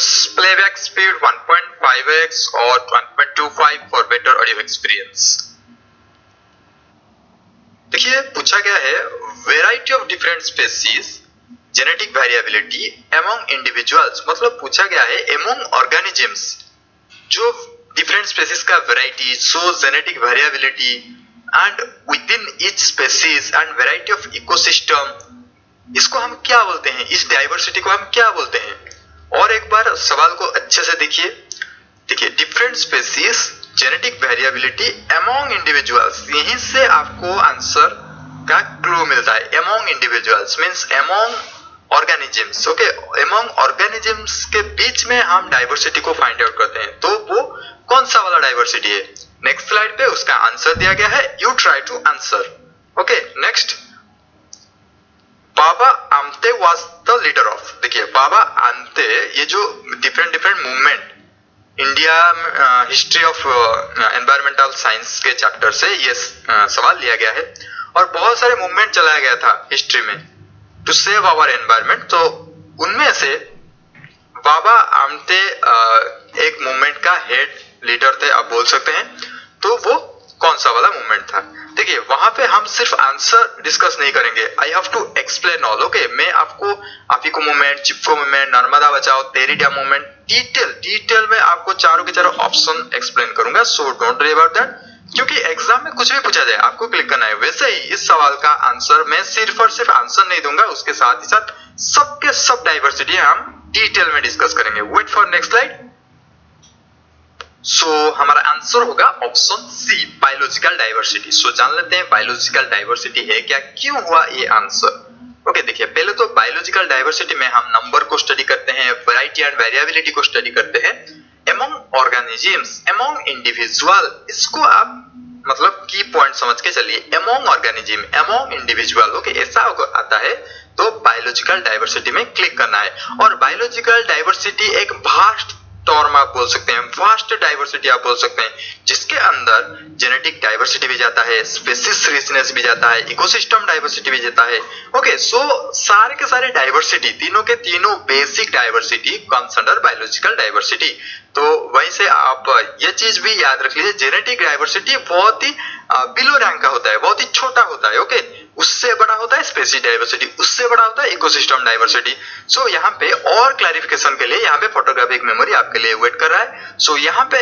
Use playback speed 1.5x और 1.25 for better audio experience. देखिए पूछा गया है variety of different species genetic variability among individuals, मतलब पूछा गया है एमंग ऑर्गेनिजम्स जो डिफरेंट स्पेसीज का variety so genetic variability and with in each species and variety of ecosystem, इसको हम क्या बोलते हैं, इस डाइवर्सिटी को हम क्या बोलते हैं। और एक बार सवाल को अच्छे से देखिए, different species genetic variability among individuals, यहीं से आपको आंसर का क्लू मिलता है। Among individuals means among organisms, okay, among organisms के बीच में हम डाइवर्सिटी को फाइंड आउट करते हैं, तो वो कौन सा वाला डाइवर्सिटी है। नेक्स्ट स्लाइड पे उसका आंसर दिया गया है, you try to answer. Okay next, Baba Amte was the leader of. देखिए बाबा आमते, ये जो different movement India history of environmental science के चैप्टर से ये सवाल लिया गया है और बहुत सारे मूवमेंट चलाया गया था हिस्ट्री में टू सेव आवर एनवायरमेंट, तो उनमें से बाबा आमते एक मूवमेंट का हेड लीडर थे आप बोल सकते हैं। तो वो कौन सा वाला मूवमेंट था। देखिए वहां पे हम सिर्फ आंसर डिस्कस नहीं करेंगे, I have to explain all. Okay, मैं आपको Appiko movement, Chipko movement, Narmada Bachao, Tehri dam movement detail में आपको चारों के चारों ऑप्शन एक्सप्लेन करूंगा, so don't worry about that. क्योंकि एग्जाम में कुछ भी पूछा जाए आपको क्लिक करना है। वैसे ही इस सवाल का आंसर मैं सिर्फ और सिर्फ आंसर नहीं दूंगा, उसके साथ ही साथ सबके सब डाइवर्सिटी हम डिटेल में डिस्कस करेंगे। Wait for next slide. So हमारा आंसर होगा option C, biological diversity. So जान लेते हैं बायोलॉजिकल डाइवर्सिटी है क्या, क्यों हुआ ये आंसर। ओके देखिए पहले तो बायोलॉजिकल डाइवर्सिटी में हम नंबर को स्टडी करते हैं, वैरायटी एंड वेरिएबिलिटी को स्टडी करते हैं, अमंग ऑर्गेनिजम्स, अमंग इंडिविजुअल, इसको आप मतलब की पॉइंट समझ के चलिए, among organism, among individual. Okay ऐसा आता है तो बायोलॉजिकल डाइवर्सिटी में क्लिक करना है। और बायोलॉजिकल डाइवर्सिटी एक वास्ट टर्म आप बोल सकते हैं, वास्ट डाइवर्सिटी आप बोल सकते हैं, जिसके अंदर जेनेटिक डाइवर्सिटी भी जाता है, स्पेसीज रिचनेस भी जाता है, इकोसिस्टम डाइवर्सिटी भी जाता है। ओके सो सारे के सारे डाइवर्सिटी, तीनों के तीनों basic diversity comes under biological diversity. तो वहीं से आप ये चीज भी याद रख लीजिए, जेनेटिक डाइवर्सिटी बहुत ही बिलो रैंक का होता है, बहुत ही छोटा होता है। ओके उससे बड़ा होता है स्पेसीज डाइवर्सिटी, उससे बड़ा होता है इकोसिस्टम डाइवर्सिटी। सो यहाँ पे और क्लैरिफिकेशन के लिए यहाँ पे फोटोग्राफिक मेमोरी आपके लिए वेट कर रहा है। सो यहाँ पे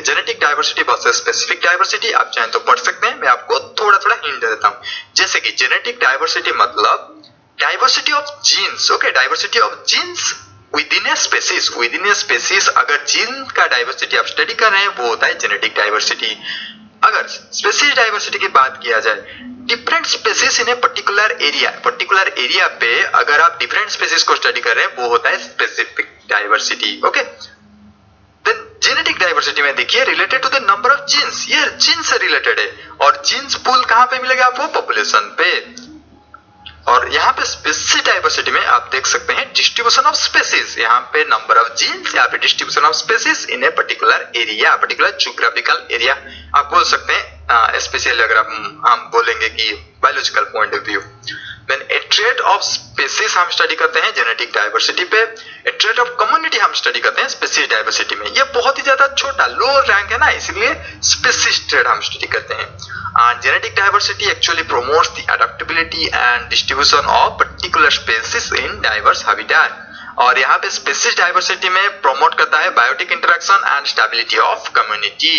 genetic diversity versus specific diversity आप चाहें तो पढ़ सकते हैं, मैं आपको थोड़ा थोड़ा हिंट दे देता हूँ। जैसे कि जेनेटिक डाइवर्सिटी मतलब diversity of genes. Okay diversity of genes within a species, within a species अगर जीन का डाइवर्सिटी आप स्टडी कर रहे हैं वो होता है जेनेटिक डाइवर्सिटी। अगर स्पेसीज डाइवर्सिटी की बात किया जाए, different species in a particular area पे अगर आप डिफरेंट स्पेसीज को स्टडी कर रहे हैं वो होता है specific diversity. Okay then genetic diversity में देखिए related to the number of genes, ये जीन से रिलेटेड है और जीन्स पूल कहां पे मिलेगा आपको, पॉपुलेशन पे। और यहाँ पे स्पेसीज डाइवर्सिटी में आप देख सकते हैं डिस्ट्रीब्यूशन ऑफ स्पेसीज, यहाँ पे नंबर ऑफ जीन्स, यहाँ पे distribution of species in a particular area, particular geographical area आप बोल सकते हैं। स्पेशली अगर हम बोलेंगे कि biological point of view, then a trait of species हम स्टडी करते हैं जेनेटिक डाइवर्सिटी पे, ए ट्रेट ऑफ कम्युनिटी हम स्टडी करते हैं स्पेसीज डाइवर्सिटी में। ये बहुत ही ज्यादा छोटा लो रैंक है ना, इसलिए स्पेसीज ट्रेट हम स्टडी करते हैं। And genetic diversity actually promotes the adaptability and distribution of particular species in diverse habitat. और यहाँ पे species diversity में promote करता है biotic interaction and stability of community.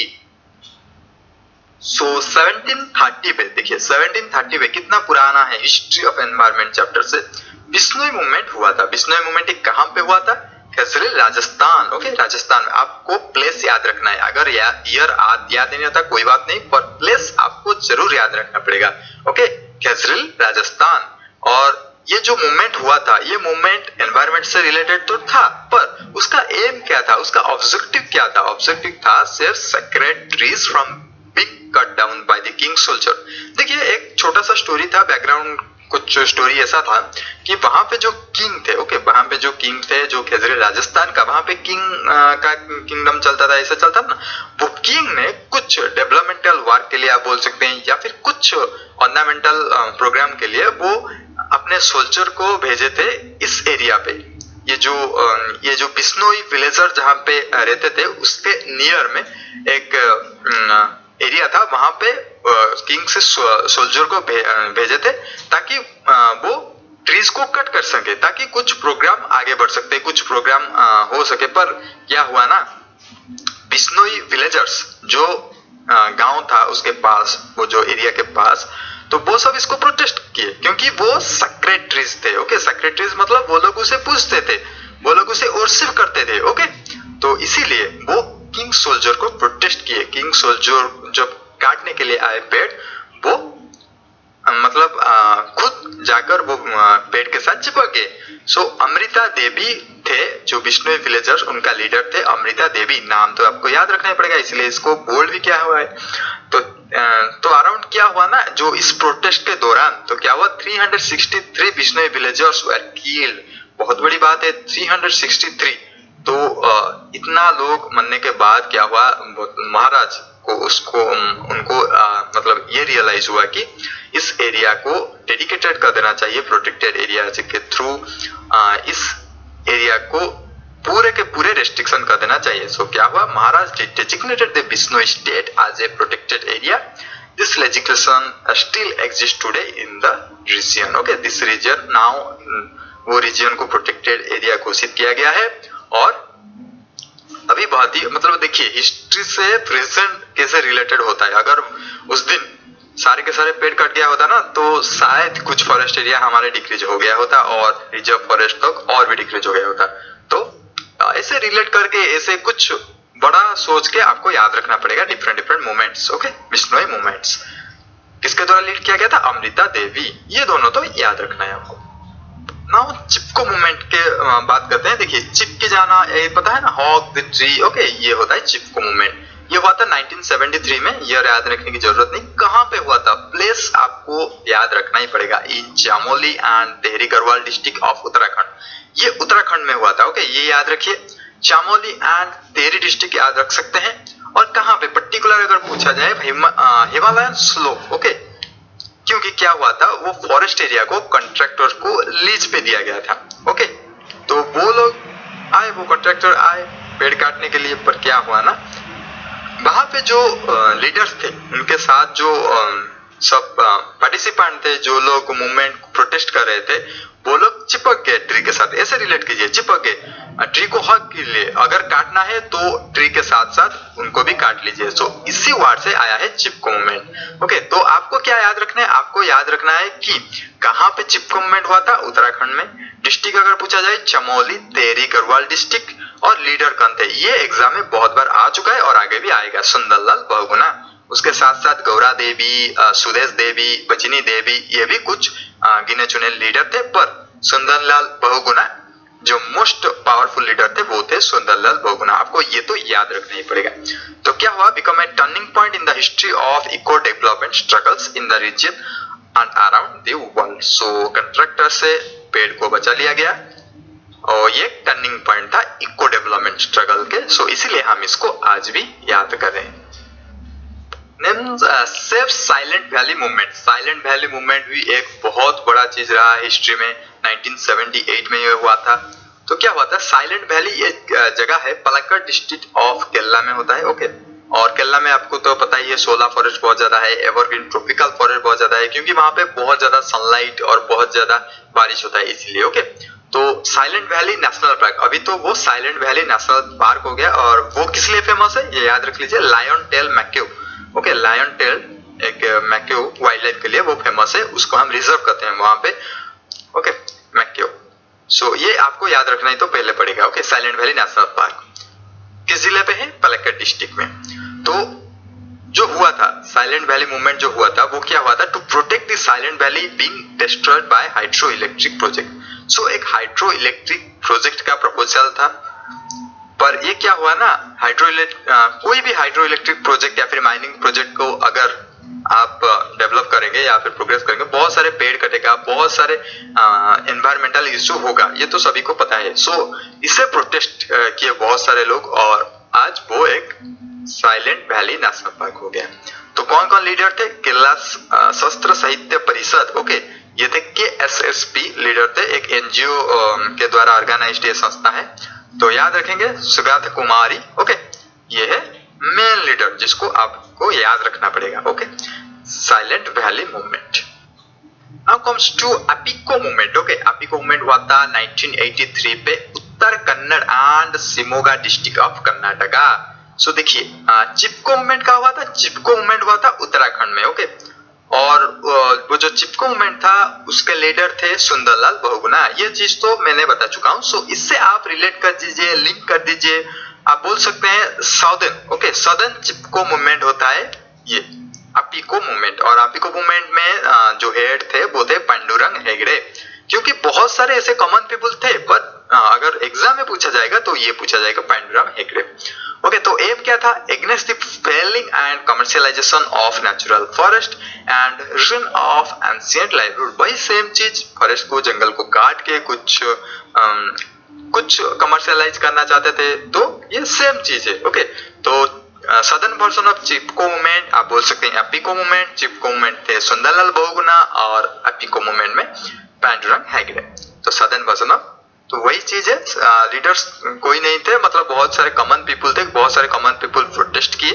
So 1730 पे देखिए 1730 पे कितना पुराना है हिस्ट्री ऑफ एनवायरमेंट चैप्टर से, बिश्नोई मूवमेंट हुआ था। बिश्नोई मूवमेंट कहाँ पे हुआ था, खजरेल राजस्थान। ओके राजस्थान में आपको प्लेस याद रखना है, अगर ईयर याद नहीं होता कोई बात नहीं, पर प्लेस आपको जरूर याद रखना पड़ेगा। ओके खजरेल राजस्थान। और ये जो मूवमेंट हुआ था ये मूवमेंट एनवायरमेंट से रिलेटेड तो था, पर उसका एम क्या था, उसका ऑब्जेक्टिव क्या था, ऑब्जेक्टिव था save sacred trees from big cut down by the king soldier. देखिए एक छोटा सा स्टोरी था, बैकग्राउंड कुछ स्टोरी ऐसा था कि वहां पे जो किंग थे, ओके वहां पे जो किंग थे जो खजरेल राजस्थान का, वहां पे किंग का किंगडम चलता था, ऐसा चलता था ना, वो किंग ने कुछ डेवलपमेंटल वर्क के लिए आप बोल सकते हैं या फिर कुछ ऑर्नामेंटल प्रोग्राम के लिए वो अपने सोल्जर को भेजे थे इस एरिया पे। ये जो बिश्नोई विलेजर जहाँ पे रहते थे उसके नियर में एक एरिया था, वहां पे किंग से सोल्जर को भेजे थे ताकि वो ट्रीज को कट कर सके, ताकि कुछ प्रोग्राम आगे बढ़ सकते, कुछ प्रोग्राम हो सके। पर क्या हुआ ना, बिश्नोई विलेजर्स जो गांव था उसके पास, वो जो एरिया के पास, तो वो सब इसको प्रोटेस्ट किए क्योंकि वो सेक्रेट ट्रीज थे। ओके, सेक्रेट ट्रीज मतलब वो लोग उसे पूजते थे, वो लोग उसे वर्शिप करते थे। ओके, तो इसीलिए वो किंग सोल्जर को प्रोटेस्ट किए। किंग सोल्जर जब काटने के लिए आए पेड़, वो मतलब खुद जाकर वो पेड़ के साथ चिपक गए। सो अमृता देवी थे जो बिश्नोई विलेजर्स, उनका लीडर थे अमृता देवी। नाम तो आपको याद रखना पड़ेगा, इसलिए इसको बोल्ड भी किया हुआ है। तो अराउंड क्या हुआ ना, जो इस प्रोटेस्ट के दौरान तो क्या हुआ, 363 बिश्नोई विलेजर्स वर किल्ड। बहुत बड़ी बात है 363। तो इतना लोग मरने के बाद क्या हुआ, महाराज को उनको मतलब ये रियलाइज हुआ कि इस एरिया को डेडिकेटेड कर देना चाहिए प्रोटेक्टेड एरिया के थ्रू। इस एरिया को पूरे के पूरे रेस्ट्रिक्शन कर देना चाहिए। सो क्या हुआ, Maharaj designated the Bishnoi state as a protected area. This legislation still exist today in the region. Okay, this region now, वो रीजन को प्रोटेक्टेड एरिया घोषित किया गया है। और अभी बहुत ही मतलब देखिए हिस्ट्री से प्रेजेंट कैसे रिलेटेड होता है। अगर उस दिन सारे के सारे पेड़ कट गया होता ना, तो शायद कुछ फॉरेस्ट एरिया हमारे डिक्रीज हो गया होता और रिजर्व फॉरेस्ट तक और भी डिक्रीज हो गया होता। तो ऐसे रिलेट करके, ऐसे कुछ बड़ा सोच के आपको याद रखना पड़ेगा different movements. Okay, Bishnoi movements किसके द्वारा लीड किया गया था, अमृता देवी। ये दोनों तो याद रखना है आपको। नाउ चिपको मूवमेंट के बात करते हैं। देखिए चिपके जाना, ये पता है ना, हॉग द ट्री। ओके, ये होता है चिपको मूवमेंट। ये हुआ था 1973 में। ये याद रखने की जरूरत नहीं कहां पे हुआ था, प्लेस आपको याद रखना ही पड़ेगा, in Chamoli and Tehri Garhwal district of Uttarakhand. ये उत्तराखंड में हुआ था। ओके, ये याद रखिए, चामोली एंड देहरी डिस्ट्रिक्ट याद रख सकते हैं। और कहां पे पर्टिकुलर अगर पूछा जाए, हिमालयन स्लोप। ओके, क्योंकि क्या हुआ था, वो फॉरेस्ट एरिया को कॉन्ट्रैक्टर को लीज पे दिया गया था। ओके, तो वो लोग आए, वो कॉन्ट्रैक्टर आए पेड़ काटने के लिए। पर क्या हुआ ना, वहां पे जो लीडर्स थे, उनके साथ जो सब पार्टिसिपेंट थे, जो लोग मूवमेंट प्रोटेस्ट कर रहे थे, वो लोग चिपक गए ट्री के साथ। ऐसे रिलेट कीजिए, चिपक गए ट्री को हक के लिए। अगर काटना है तो ट्री के साथ साथ उनको भी काट लीजिए। सो इसी वर्ड से आया है चिपको मूवमेंट। ओके, तो आपको क्या याद रखना है, आपको याद रखना है कि कहां पे चिपको मूवमेंट हुआ था, उत्तराखंड में। डिस्ट्रिक्ट अगर पूछा जाए, चमोली, देहरी गढ़वाल डिस्ट्रिक्ट। और लीडर कौन थे, ये एग्जाम में बहुत बार आ चुका है और आगे भी आएगा, सुंदरलाल बहुगुणा। उसके साथ साथ गौरा देवी, सुदेश देवी, बचिनी देवी, ये भी कुछ गिने चुने लीडर थे। पर सुंदरलाल बहुगुणा जो मोस्ट पावरफुल लीडर थे, वो थे सुंदरलाल बहुगुणा। आपको ये तो याद रखना ही पड़ेगा। तो क्या हुआ, become a turning point in the history of eco development struggles in the region and around the world. So contractor से पेड़ को बचा लिया गया और ये टर्निंग पॉइंट था इको डेवलपमेंट स्ट्रगल के। सो इसीलिए हम इसको आज भी याद करें। Save Silent valley movement. Silent valley movement भी एक बहुत बड़ा चीज रहा है हिस्ट्री में। 1978 में ये हुआ था। तो क्या हुआ था, साइलेंट वैली एक जगह है, पलक्कड़ डिस्ट्रिक्ट ऑफ केरला में होता है। ओके, और केरला में आपको तो पता ही है, शोला फॉरेस्ट बहुत ज्यादा है, एवरग्रीन ट्रॉपिकल फॉरेस्ट बहुत ज्यादा है, क्योंकि वहां पे बहुत ज्यादा सनलाइट और बहुत ज्यादा बारिश होता है, इसलिए। ओके, तो साइलेंट वैली नेशनल पार्क, अभी तो वो साइलेंट वैली नेशनल पार्क हो गया। और वो किस लिए फेमस है, ये याद रख लीजिए, lion tail macaque. Okay, lion tail एक मैक्यू वाइल्ड लाइफ के लिए वो फेमस है, उसको हम रिजर्व करते हैं वहां पे। Okay, McCue. सो ये आपको याद रखना ही तो पहले पड़ेगा। Okay, silent valley national park किस जिले पे है, पलक्कड़ डिस्ट्रिक्ट में। तो जो हुआ था साइलेंट वैली मूवमेंट जो हुआ था, वो क्या हुआ था, to protect the silent valley being destroyed by hydroelectric project. So एक हाइड्रो इलेक्ट्रिक प्रोजेक्ट का प्रपोजल था। पर ये क्या हुआ ना, कोई भी हाइड्रो इलेक्ट्रिक प्रोजेक्ट या फिर माइनिंग प्रोजेक्ट को अगर आप डेवलप करेंगे या फिर प्रोग्रेस करेंगे, बहुत सारे पेड़ कटेगा, बहुत सारे एनवायरमेंटल इश्यू होगा, ये तो सभी को पता है। सो इससे प्रोटेस्ट किए बहुत सारे लोग और आज वो एक साइलेंट वैली नेशनल पार्क हो गया। तो कौन कौन लीडर थे? केरला शस्त्र साहित्य परिषद, ओके, ये थे KSSP लीडर थे, एक एनजीओ के द्वारा ऑर्गेनाइज्ड ये संस्था है। तो याद रखेंगे सुगाथा कुमारी, ओके, ये है मेन लीडर जिसको आपको याद रखना पड़ेगा, okay. Silent valley movement. Now comes to Appiko movement, okay. Appiko movement हुआ था 1983 पे Uttara Kannada and Shimoga district of Karnataka. So देखिए चिपको मूवमेंट का हुआ था, चिपको मूवमेंट हुआ था उत्तराखंड में, ओके। और वो जो चिपको मूवमेंट था उसके लीडर थे सुंदरलाल बहुगुणा। ये चीज तो मैंने बता चुका हूँ। सो इससे आप रिलेट कर दीजिए, लिंक कर दीजिए। आप बोल सकते हैं साउदर्न, ओके, साउदर्न चिपको मूवमेंट होता है ये अपिको मूवमेंट। और अपिको मूवमेंट में जो हेड थे वो थे पांडुरंग हेगड़े। क्योंकि बहुत सारे ऐसे कॉमन पीपल थे, पर अगर एग्जाम में पूछा जाएगा तो ये पूछा जाएगा पांडुरंग हेगड़े, ओके। तो एम क्या था? Against the felling and commercialisation of natural forest and ruin of ancient livelihood. वही सेम चीज, फॉरेस्ट को, जंगल को काट के कुछ कमर्शियलाइज करना चाहते थे, तो ये सेम चीज है, ओके। तो southern version of Chipko movement आप बोल सकते हैं अपिको मूवमेंट। चिपको मूवमेंट थे सुंदरलाल बहुगुणा और अपिको मूवमेंट में पांडुरंग हेगड़े। तो सदर्न वर्जन ऑफ, तो वही चीज है, लीडर्स कोई नहीं थे, मतलब बहुत सारे कॉमन पीपल थे, बहुत सारे कॉमन पीपल प्रोटेस्ट किए।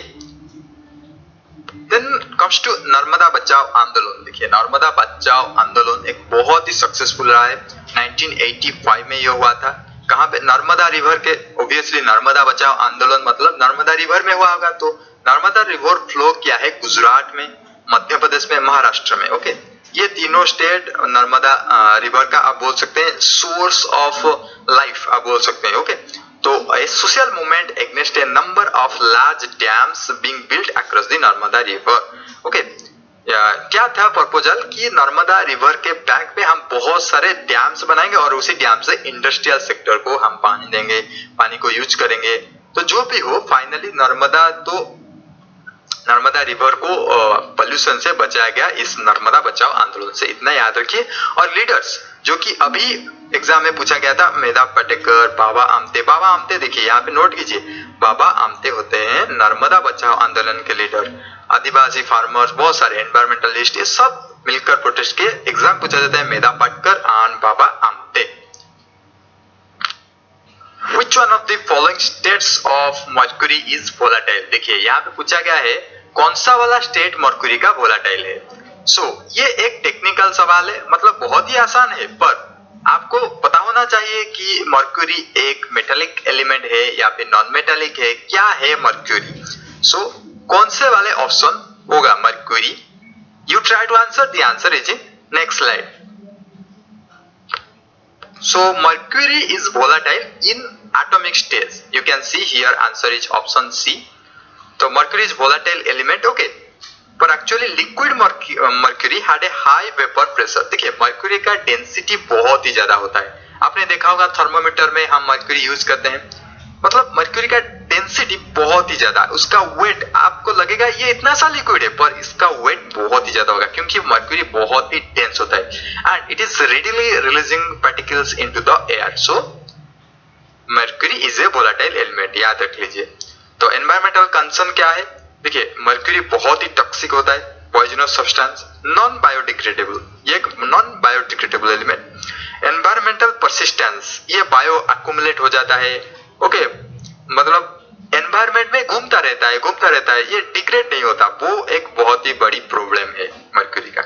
देन कम्स टू नर्मदा बचाओ आंदोलन। देखिए नर्मदा बचाओ आंदोलन एक बहुत ही सक्सेसफुल रहा है। 1985 में ये हुआ था। कहाँ पे? नर्मदा रिवर के, ऑब्वियसली नर्मदा बचाओ आंदोलन मतलब नर्मदा रिवर में हुआ होगा। तो नर्मदा रिवर फ्लो क्या है? गुजरात में, मध्य प्रदेश में, महाराष्ट्र में, ओके। ये तीनों स्टेट नर्मदा रिवर का आप बोल सकते हैं सोर्स ऑफ लाइफ आप बोल सकते हैं, ओके। तो a social movement against a number of large dams being built across the Narmada river, okay. क्या था प्रपोजल कि नर्मदा रिवर के बैंक पे हम बहुत सारे डैम्स बनाएंगे और उसी डैम से इंडस्ट्रियल सेक्टर को हम पानी देंगे, पानी को यूज करेंगे। तो जो भी हो फाइनली नर्मदा रिवर को पोल्यूशन से बचाया गया इस नर्मदा बचाओ आंदोलन से, इतना याद रखिए। और लीडर्स जो कि अभी एग्जाम में पूछा गया था, मेधा पाटेकर, बाबा आमटे। बाबा आमटे देखिए यहाँ पे नोट कीजिए, बाबा आमटे होते हैं नर्मदा बचाओ आंदोलन के लीडर। आदिवासी फार्मर्स, बहुत सारे एनवायरमेंटलिस्ट, ये सब मिलकर प्रोटेस्ट किए। एग्जाम पूछा जाता है Medha Patkar and Baba Amte. Which one of the following states of mercury is volatile? देखिए यहाँ पे पूछा गया है कौन सा वाला स्टेट मर्क्यूरी का वोलाटाइल है। ये एक टेक्निकल सवाल है, मतलब बहुत ही आसान है, पर आपको पता होना चाहिए कि मर्क्यूरी एक मेटालिक एलिमेंट है या फिर नॉन मेटालिक है, क्या है मर्क्यूरी। कौन से वाले ऑप्शन होगा mercury? You try to answer, the answer is in next slide. Mercury is volatile in atomic stage. You can see here answer is option C. तो mercury is volatile element, okay. पर actually liquid mercury had a high vapour pressure. देखिए mercury का density बहुत ही ज्यादा होता है। आपने देखा होगा थर्मोमीटर में हम मर्क्यूरी यूज करते हैं, मतलब मर्क्यूरी का डेंसिटी बहुत ही ज्यादा, उसका वेट आपको लगेगा ये इतना सा लिक्विड है, पर इसका वेट बहुत ही ज्यादा होगा क्योंकि मर्क्यूरी बहुत ही डेंस होता है and it is readily releasing particles into the air. So mercury is a volatile element, याद रख लीजिए। तो एनवायरमेंटल कंसर्न क्या है? देखिए मर्क्यूरी बहुत ही टॉक्सिक होता है, पॉइजनस सब्सटेंस, नॉन बायोडिग्रेडेबल, ये एक non biodegradable element. Environmental persistence, ये बायो एक्युमुलेट हो जाता है, ओके, मतलब एनवायरमेंट में घूमता रहता है, ये डिग्रेड नहीं होता, वो एक बहुत ही बड़ी प्रॉब्लम है मर्क्यूरी का।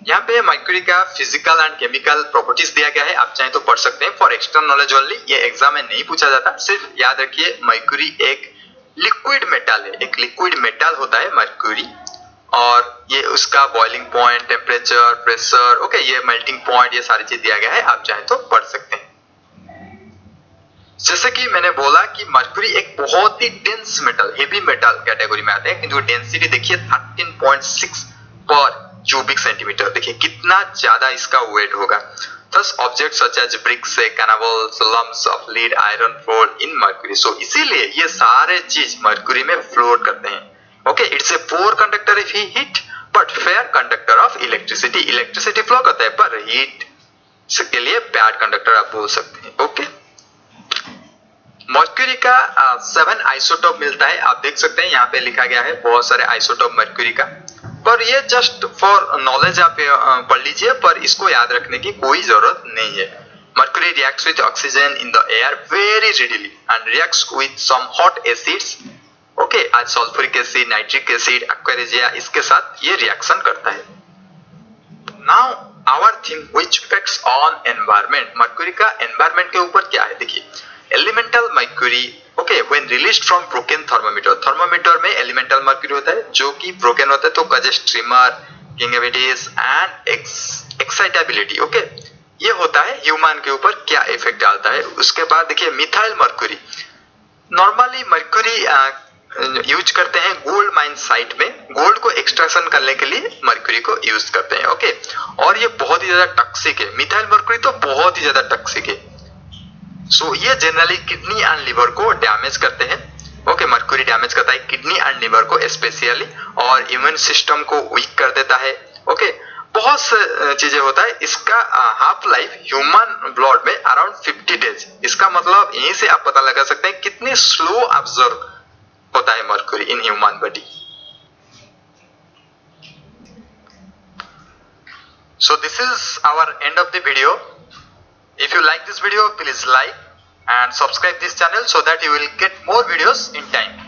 यहाँ पे मर्क्यूरी का फिजिकल एंड केमिकल प्रॉपर्टीज दिया गया है, आप चाहे तो पढ़ सकते हैं फॉर एक्सटर्नल नॉलेज ओनली, ये एग्जाम में नहीं पूछा जाता। सिर्फ याद रखिए मर्क्यूरी एक लिक्विड मेटल है, एक लिक्विड मेटल होता है मर्क्यूरी, और ये उसका boiling point, temperature, pressure, okay, ये मेल्टिंग पॉइंट, ये सारी चीज दिया गया है, आप चाहे तो पढ़ सकते हैं। जैसे कि मैंने बोला कि मर्क्यूरी एक बहुत ही dense metal, heavy metal category में आता है, किंतु डेंसिटी देखिए 13.6 पर क्यूबिक सेंटीमीटर, देखिए कितना ज्यादा इसका वेट होगा। Thus objects such as bricks, cannibals, lumps of lead, iron float in mercury. So इसीलिए ये सारे चीज मर्क्यूरी में फ्लोट करते हैं। Okay, it's a poor conductor if he heat but fair conductor of electricity. Electricity flow करता है पर हीट के लिए बैड कंडक्टर आप बोल सकते हैं। ओके, मर्क्यूरी का 7 आइसोटोप मिलता है। आप देख सकते हैं यहाँ पे लिखा गया है बहुत सारे आइसोटोप मर्क्यूरी का, पर ये जस्ट फॉर नॉलेज आप पढ़ लीजिए, पर इसको याद रखने की कोई जरूरत नहीं है। Mercury reacts with oxygen in the air very readily and reacts with some hot acids, okay, आज sulphuric acid, nitric acid, aqua regia, इसके साथ ये रिएक्शन करता है। Now our thing which effects on environment, mercury का एनवायरनमेंट के ऊपर क्या है, देखिए elemental mercury, okay, when released from broken thermometer, thermometer में एलिमेंटल मर्क्यूरी होता है जो कि ब्रोकन होता है, तो causes tremor, गिंगेविटीज and excitability, okay, ये होता है ह्यूमन के ऊपर क्या इफेक्ट डालता है। उसके बाद देखिए methyl mercury, normally mercury use करते हैं गोल्ड माइन साइट में, गोल्ड को एक्सट्रैक्शन करने के लिए मर्क्यूरी को यूज करते हैं, ओके, और ये बहुत ही ज्यादा टॉक्सिक है, मिथाइल मर्क्यूरी तो बहुत ही ज्यादा टॉक्सिक है। सो ये जनरली किडनी एंड लिवर को डैमेज करते हैं, ओके, मर्क्यूरी डैमेज करता है किडनी एंड लिवर को स्पेशली, और इम्यून सिस्टम को वीक कर देता है, ओके, बहुत से चीजें होता है। इसका हाफ लाइफ ह्यूमन ब्लड में अराउंड 50 डेज, इसका मतलब यहीं से आप पता लगा सकते हैं कितनी स्लो ऑब्जर्व होता है mercury in human body. So this is our end of the video. If you like this video, please like and subscribe this channel so that you will get more videos in time.